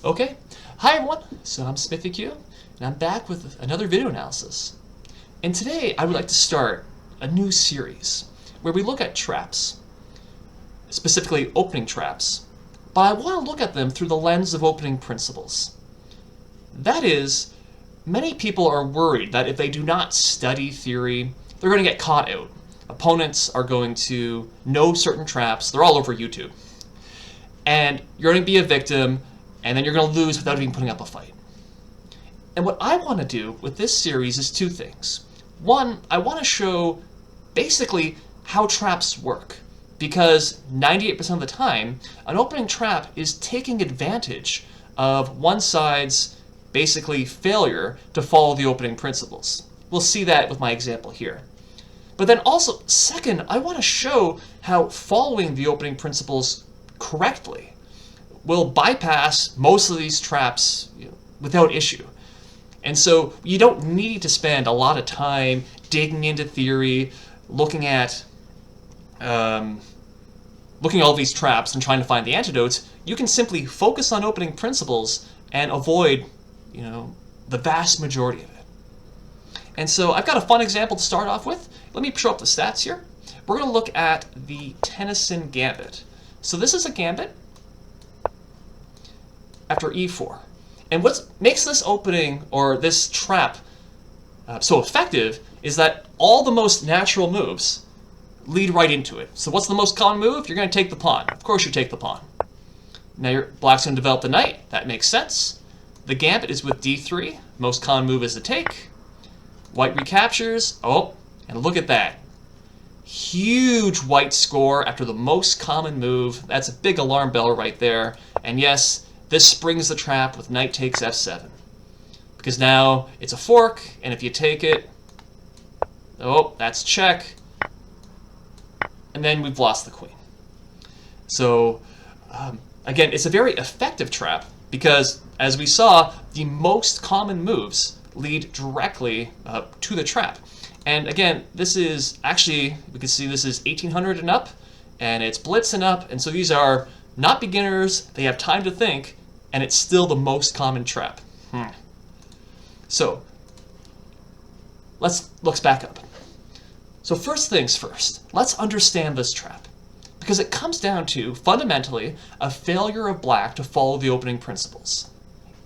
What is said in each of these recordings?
Okay, hi everyone, so I'm SmithyQ, and I'm back with another video analysis. And today I would like to start a new series where we look at traps, specifically opening traps, but I want to look at them through the lens of opening principles. That is, many people are worried that if they do not study theory, they're going to get caught out. Opponents are going to know certain traps, they're all over YouTube. And you're going to be a victim, and then you're going to lose without even putting up a fight. And what I want to do with this series is two things. One, I want to show basically how traps work, because 98% of the time, an opening trap is taking advantage of one side's basically failure to follow the opening principles. We'll see that with my example here. But then also, second, I want to show how following the opening principles correctly will bypass most of these traps without issue. And so you don't need to spend a lot of time digging into theory, looking at all these traps and trying to find the antidotes. You can simply focus on opening principles and avoid, the vast majority of it. And so I've got a fun example to start off with. Let me show up the stats here. We're going to look at the Tennison Gambit. So this is a gambit after e4. And what makes this opening, or this trap, so effective is that all the most natural moves lead right into it. So what's the most common move? You're going to take the pawn. Of course you take the pawn. Now black's going to develop the knight. That makes sense. The gambit is with d3. Most common move is the take. White recaptures. Oh, and look at that. Huge white score after the most common move. That's a big alarm bell right there. And yes, this springs the trap with knight takes f7. Because now it's a fork, and if you take it, oh, that's check. And then we've lost the queen. So, again, it's a very effective trap because, as we saw, the most common moves lead directly to the trap. And again, this is actually, we can see this is 1800 and up, and it's blitz and up, and so these are not beginners, they have time to think, and it's still the most common trap. So, let's back up. So first things first, let's understand this trap, because it comes down to, fundamentally, a failure of black to follow the opening principles,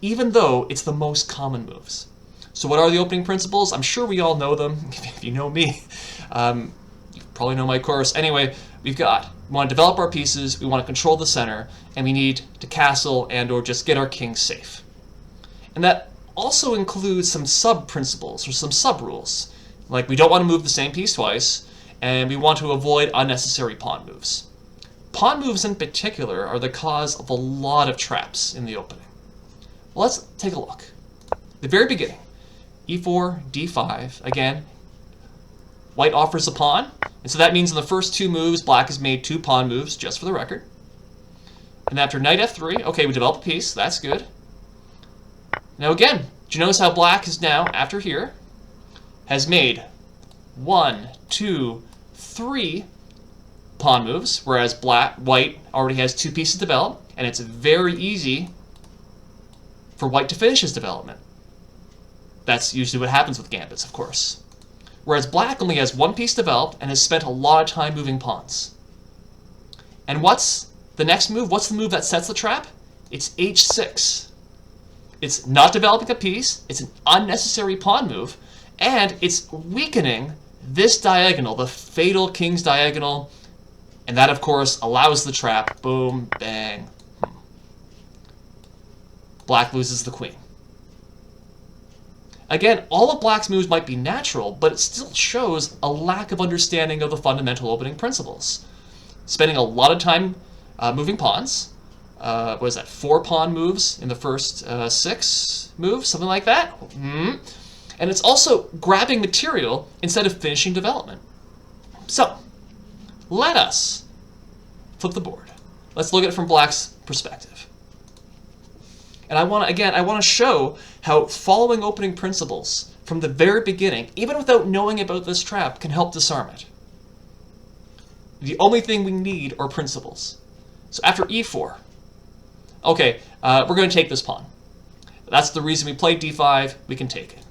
even though it's the most common moves. So what are the opening principles? I'm sure we all know them, if you know me. You probably know my course. Anyway, we want to develop our pieces, we want to control the center, and we need to castle and or just get our king safe. And that also includes some sub-principles or some sub-rules. Like we don't want to move the same piece twice, and we want to avoid unnecessary pawn moves. Pawn moves in particular are the cause of a lot of traps in the opening. Well, let's take a look. The very beginning, e4, d5, again, white offers a pawn, and so that means in the first two moves, black has made two pawn moves, just for the record. And after knight f3, okay, we develop a piece, that's good. Now again, do you notice how black is now, after here, has made 1, 2, 3 pawn moves, whereas white already has two pieces developed, and it's very easy for white to finish his development. That's usually what happens with gambits, of course. Whereas black only has one piece developed and has spent a lot of time moving pawns. And what's the next move? What's the move that sets the trap? It's h6. It's not developing a piece, it's an unnecessary pawn move, and it's weakening this diagonal, the fatal king's diagonal, and that, of course, allows the trap. Boom, bang. Black loses the queen. Again, all of black's moves might be natural, but it still shows a lack of understanding of the fundamental opening principles. Spending a lot of time moving pawns. What is that, 4 pawn moves in the first 6 moves, something like that? And it's also grabbing material instead of finishing development. So, let us flip the board. Let's look at it from black's perspective. And I want to show how following opening principles from the very beginning, even without knowing about this trap, can help disarm it. The only thing we need are principles. So after e4, Okay, we're going to take this pawn. That's the reason we played d5. We can take it.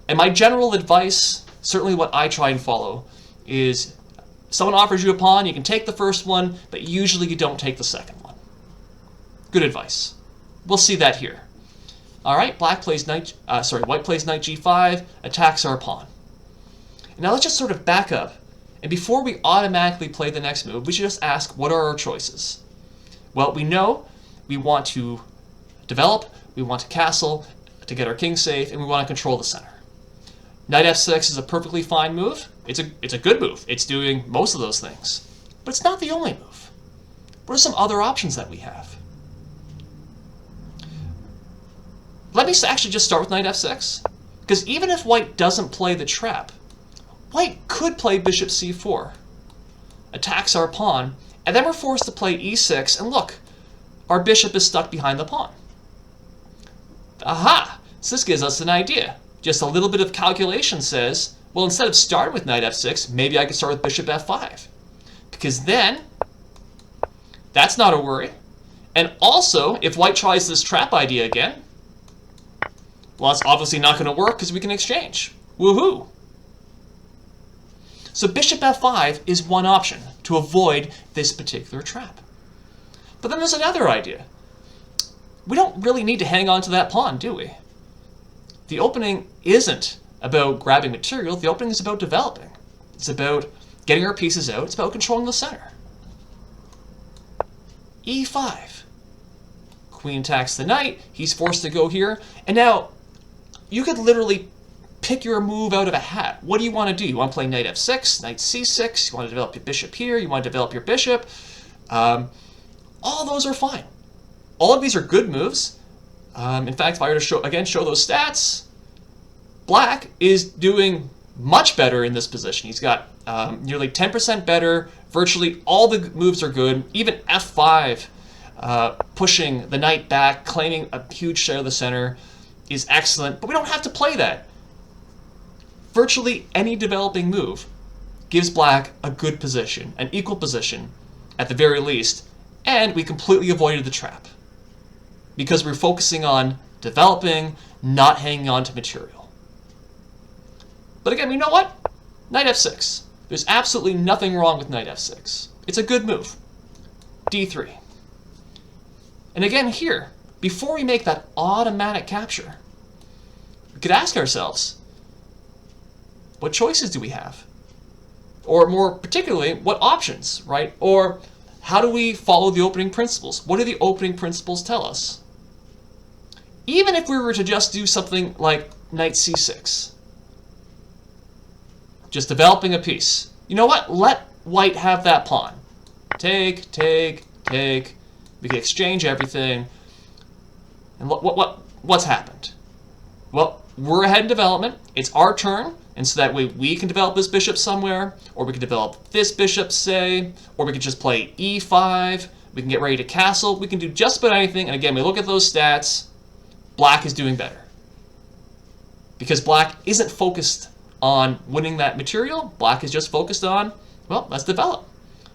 And my general advice, certainly what I try and follow, is someone offers you a pawn, you can take the first one, but usually you don't take the second one. Good advice. We'll see that here. All right, white plays knight g5, attacks our pawn. Now let's just sort of back up, and before we automatically play the next move, we should just ask, what are our choices? Well, we know we want to develop, we want to castle to get our king safe, and we want to control the center. Knight f6 is a perfectly fine move. It's a good move. It's doing most of those things. But it's not the only move. What are some other options that we have? Let me actually just start with knight f6. Because even if white doesn't play the trap, white could play bishop c4. Attacks our pawn, and then we're forced to play e6, and look, our bishop is stuck behind the pawn. Aha! So this gives us an idea. Just a little bit of calculation says, well, instead of starting with knight f6, maybe I could start with bishop f5. Because then, that's not a worry. And also, if white tries this trap idea again, well, it's obviously not going to work because we can exchange. Woohoo! So bishop f5 is one option to avoid this particular trap. But then there's another idea. We don't really need to hang on to that pawn, do we? The opening isn't about grabbing material. The opening is about developing. It's about getting our pieces out. It's about controlling the center. e5. Queen attacks the knight. He's forced to go here. And now, you could literally pick your move out of a hat. What do you want to do? You want to play knight f6, knight c6. You want to develop your bishop here. You want to develop your bishop. All those are fine. All of these are good moves. In fact, if I were to show those stats, black is doing much better in this position. He's got nearly 10% better. Virtually all the moves are good. Even f5, pushing the knight back, claiming a huge share of the center, is excellent. But we don't have to play that. Virtually any developing move gives black a good position, an equal position, at the very least, and we completely avoided the trap. Because we're focusing on developing, not hanging on to material. But again, you know what? Knight f6. There's absolutely nothing wrong with knight f6. It's a good move. d3. And again here, before we make that automatic capture, we could ask ourselves, what choices do we have? Or more particularly, what options, right? Or how do we follow the opening principles? What do the opening principles tell us? Even if we were to just do something like knight c6, just developing a piece. You know what? Let white have that pawn. Take, take, take. We can exchange everything. And what's happened? Well, we're ahead in development. It's our turn, and so that way we can develop this bishop somewhere, or we can develop this bishop, say, or we can just play e5. We can get ready to castle. We can do just about anything. And again, we look at those stats. Black is doing better. Because black isn't focused on winning that material. Black is just focused on, well, let's develop.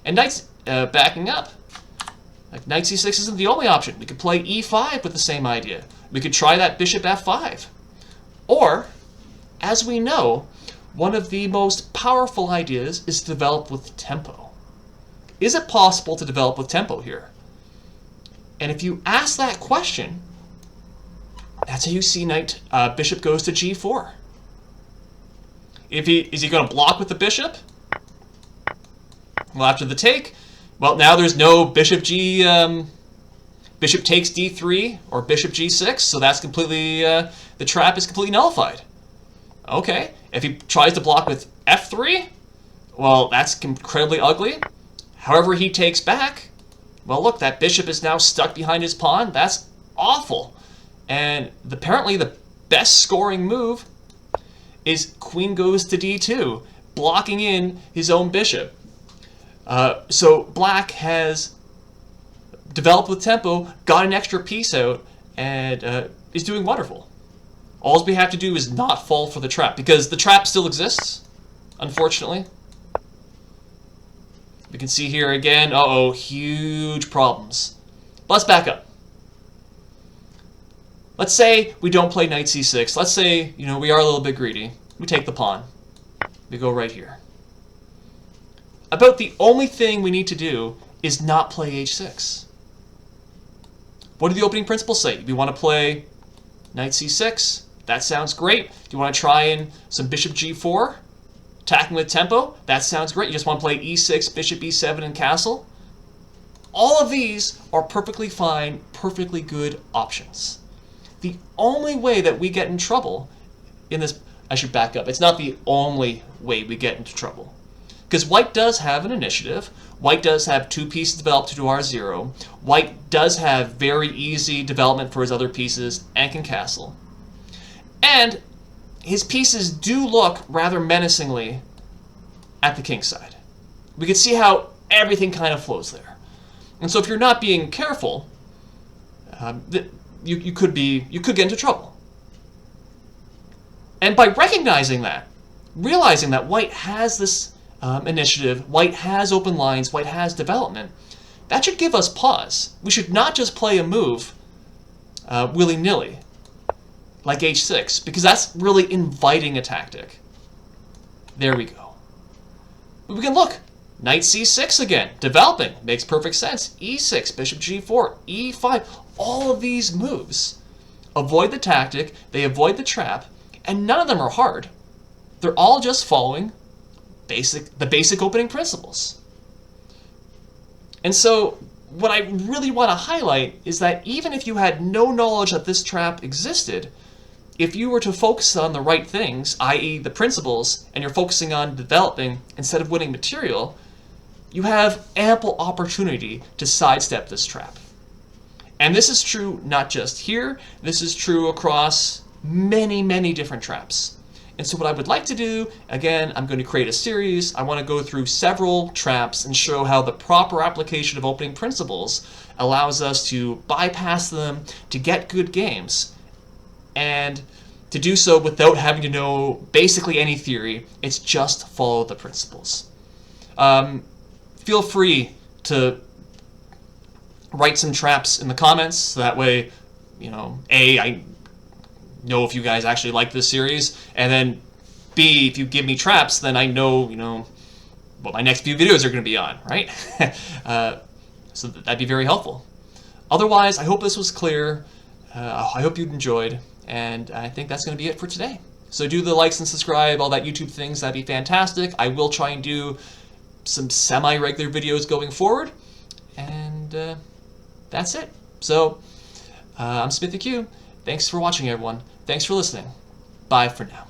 And knight's backing up. Like knight c6 isn't the only option. We could play e5 with the same idea. We could try that bishop f5. Or, as we know, one of the most powerful ideas is to develop with tempo. Is it possible to develop with tempo here? And if you ask that question, that's how you see bishop goes to g4. Is he going to block with the bishop? Well, after the take, well, now there's no bishop takes d3 or bishop g6, so that's completely, the trap is completely nullified. Okay, if he tries to block with f3, well, that's incredibly ugly. However he takes back, well, look, that bishop is now stuck behind his pawn. That's awful. And apparently the best scoring move is queen goes to d2, blocking in his own bishop. So black has developed with tempo, got an extra piece out, and is doing wonderful. All we have to do is not fall for the trap, because the trap still exists, unfortunately. We can see here again, huge problems. Let's back up. let's say we don't play knight c6. Let's say, you know, we are a little bit greedy. We take the pawn. We go right here. About the only thing we need to do is not play h6. What do the opening principles say? We want to play knight c6. That sounds great. Do you want to try in some bishop g4? Attacking with tempo? That sounds great. You just want to play e6, bishop e7, and castle? All of these are perfectly fine, perfectly good options. The only way that we get in trouble in this... I should back up. It's not the only way we get into trouble. Because white does have an initiative. White does have 2 pieces developed to r0. White does have very easy development for his other pieces and can castle. And his pieces do look rather menacingly at the king's side. We can see how everything kind of flows there. And so if you're not being careful, you could get into trouble. And by recognizing that, realizing that white has this initiative, white has open lines, white has development, that should give us pause. We should not just play a move willy-nilly, like h6, because that's really inviting a tactic. There we go. But we can look. Knight c6 again, developing, makes perfect sense. e6, bishop g4, e5, all of these moves avoid the tactic, they avoid the trap, and none of them are hard. They're all just following the basic opening principles. And so what I really want to highlight is that even if you had no knowledge that this trap existed, if you were to focus on the right things, i.e. the principles, and you're focusing on developing instead of winning material, you have ample opportunity to sidestep this trap. And this is true not just here, this is true across many, many different traps. And so what I would like to do, again, I'm going to create a series. I want to go through several traps and show how the proper application of opening principles allows us to bypass them, to get good games, and to do so without having to know basically any theory. It's just follow the principles. Feel free to write some traps in the comments, so that way, you know, A, I know if you guys actually like this series, and then B, if you give me traps, then I know, you know, what my next few videos are going to be on, right? So that'd be very helpful. Otherwise, I hope this was clear. I hope you enjoyed, and I think that's going to be it for today. So do the likes and subscribe, all that YouTube things, that'd be fantastic. I will try and do some semi-regular videos going forward, and that's it. So I'm Smithy Q. Thanks for watching, everyone. Thanks for listening. Bye for now.